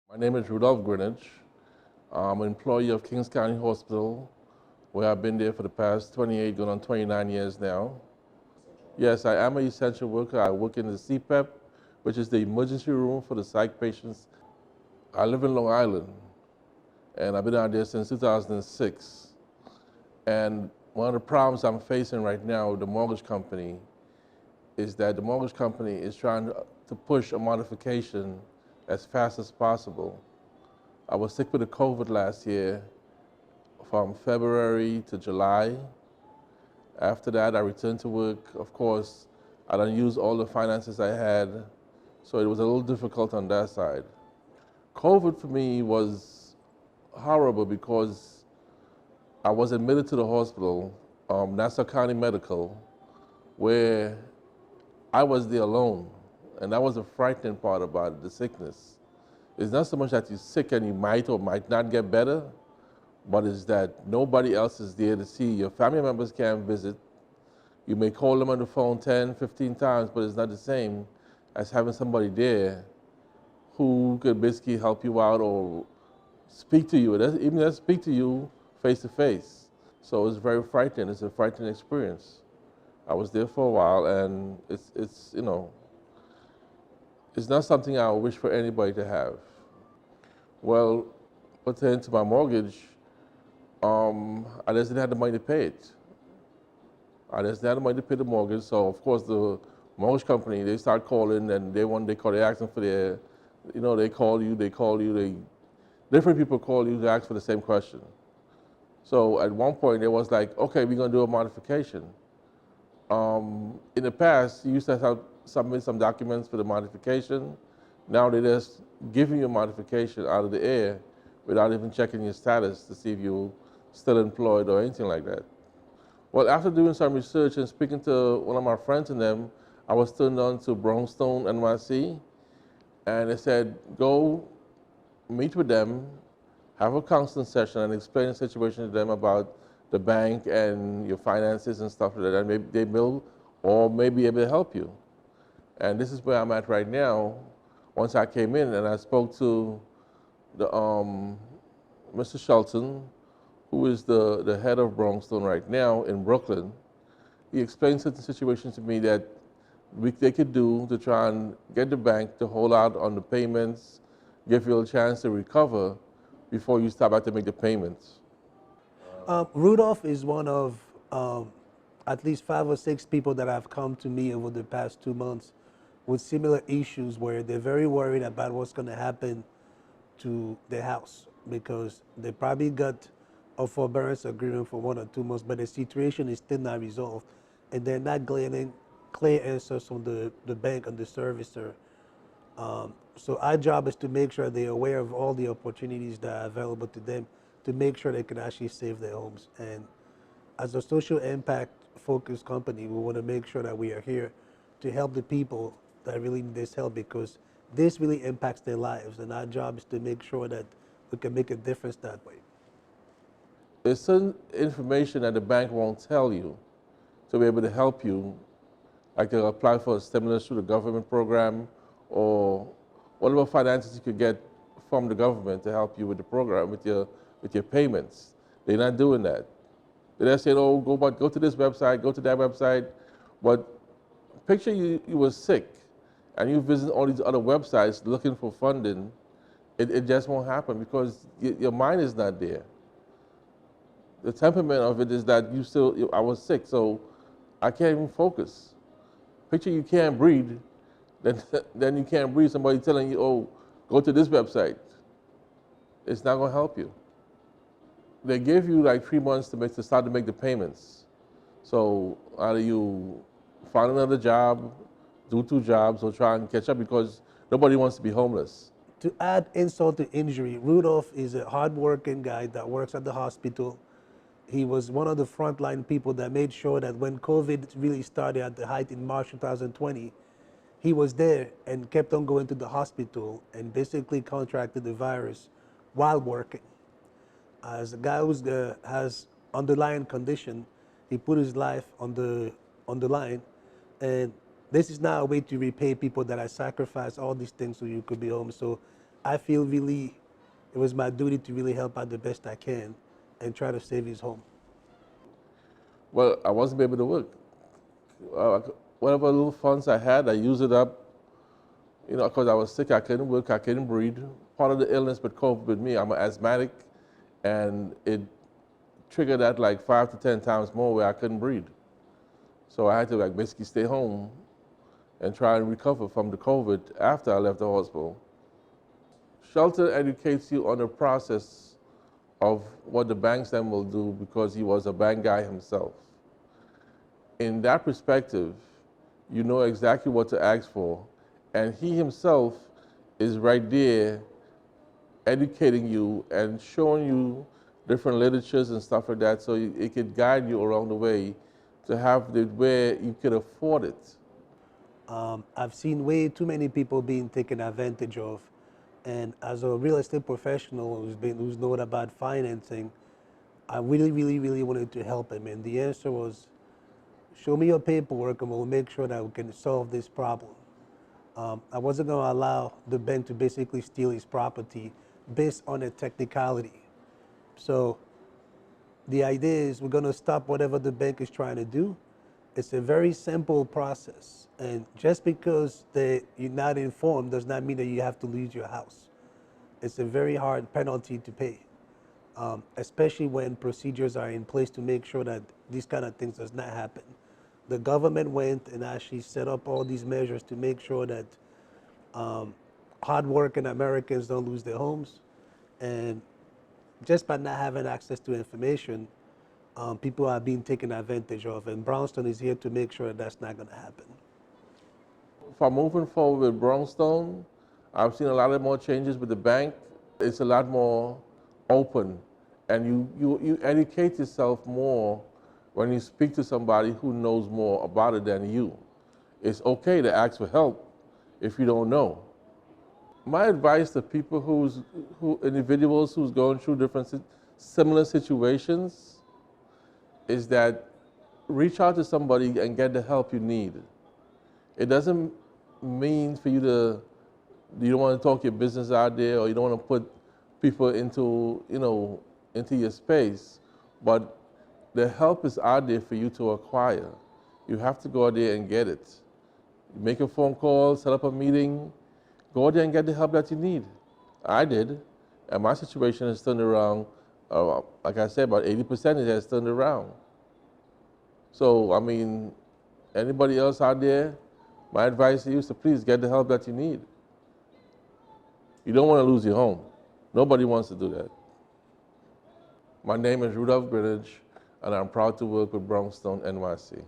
My name is Rudolph Greenwich. I'm an employee of Kings County Hospital, where I've been there for the past 28, going on 29 years now. Yes, I am an essential worker. I work in the CPEP, which is the emergency room for the psych patients. I live in Long Island, and I've been out there since 2006. And one of the problems I'm facing right now with the mortgage company is that the mortgage company is trying to push a modification as fast as possible. I was sick with the COVID last year from February to July. After that, I returned to work. Of course, I done used all the finances I had, so it was a little difficult on that side. COVID for me was horrible because I was admitted to the hospital, Nassau County Medical, where I was there alone. And that was the frightening part about it, the sickness. It's not so much that you're sick and you might or might not get better, but it's that nobody else is there to see. Your family members can't visit. You may call them on the phone 10, 15 times, but it's not the same as having somebody there who could basically help you out or speak to you, even just speak to you face to face. So it's very frightening. It's a frightening experience. I was there for a while, and it's it's not something I wish for anybody to have. Well, pertaining to my mortgage, I just didn't have the money to pay it. I just didn't have the money to pay the mortgage, so of course the mortgage company, they start calling and they asking for their, they call you, different people call you to ask for the same question. So at one point it was like, okay, we're gonna do a modification. In the past, you used to have submit some documents for the modification. Now they're just giving you a modification out of the air without even checking your status to see if you're still employed or anything like that. Well, after doing some research and speaking to one of my friends and them, I was turned on to Brownstone NYC, and they said, go meet with them, have a counseling session and explain the situation to them about the bank and your finances and stuff like that, and maybe they will or may be able to help you. And this is where I'm at right now. Once I came in and I spoke to the Mr. Shelton, who is the head of Brownstone right now in Brooklyn. He explained certain situations to me that they could do to try and get the bank to hold out on the payments, give you a chance to recover before you start out to make the payments. Rudolph is one of at least 5 or 6 people that have come to me over the past 2 months with similar issues where they're very worried about what's going to happen to their house because they probably got a forbearance agreement for 1 or 2 months, but the situation is still not resolved, and they're not getting clear answers from the bank and the servicer. So our job is to make sure they're aware of all the opportunities that are available to them to make sure they can actually save their homes. And as a social impact focused company, we want to make sure that we are here to help the people that really need this help because this really impacts their lives. And our job is to make sure that we can make a difference that way. There's certain information that the bank won't tell you to be able to help you, like to apply for a stimulus through the government program or whatever finances you could get from the government to help you with the program, with your payments. They're not doing that. They're just saying, oh, go to this website, go to that website. But picture you were sick and you visit all these other websites looking for funding. It just won't happen because your mind is not there. The temperament of it is that I was sick, so I can't even focus. Picture you can't breathe, then you can't breathe. Somebody telling you, oh, go to this website. It's not going to help you. They give you like 3 months to start to make the payments. So either you find another job, do 2 jobs, or try and catch up because nobody wants to be homeless. To add insult to injury, Rudolph is a hardworking guy that works at the hospital. He was one of the frontline people that made sure that when COVID really started at the height in March 2020, he was there and kept on going to the hospital and basically contracted the virus while working. As a guy who has underlying condition, he put his life on the line, and this is not a way to repay people that have sacrificed all these things so you could be home. So I feel really it was my duty to really help out the best I can and try to save his home. Well, I wasn't able to work. Uh, Whatever little funds I had, I used it up. You know, because I was sick, I couldn't work, I couldn't breathe. Part of the illness with COVID with me, I'm an asthmatic, and it triggered that like 5 to 10 times more where I couldn't breathe. So I had to like basically stay home and try and recover from the COVID after I left the hospital. Shelton educates you on the process of what the banks then will do because he was a bank guy himself. In that perspective, you know exactly what to ask for, and he himself is right there educating you and showing you different literatures and stuff like that so it could guide you along the way to have the where you could afford it. I've seen way too many people being taken advantage of, and as a real estate professional who's known about financing, I really wanted to help him, and the answer was, show me your paperwork and we'll make sure that we can solve this problem. I wasn't going to allow the bank to basically steal his property based on a technicality. So the idea is we're going to stop whatever the bank is trying to do. It's a very simple process. And just because you're not informed does not mean that you have to lose your house. It's a very hard penalty to pay, especially when procedures are in place to make sure that these kind of things does not happen. The government went and actually set up all these measures to make sure that hardworking Americans don't lose their homes. And just by not having access to information, people are being taken advantage of. And Brownstone is here to make sure that that's not going to happen. For moving forward with Brownstone, I've seen a lot of more changes with the bank. It's a lot more open, and you educate yourself more when you speak to somebody who knows more about it than you. It's okay to ask for help if you don't know. My advice to people individuals who's going through different similar situations is that reach out to somebody and get the help you need. It doesn't mean for you don't want to talk your business out there or you don't want to put people into your space, but the help is out there for you to acquire. You have to go out there and get it. Make a phone call, set up a meeting, go out there and get the help that you need. I did, and my situation has turned around. Like I said, about 80% it has turned around. So, I mean, anybody else out there, my advice to you is to please get the help that you need. You don't want to lose your home. Nobody wants to do that. My name is Rudolph Greenidge, and I'm proud to work with Brownstone NYC.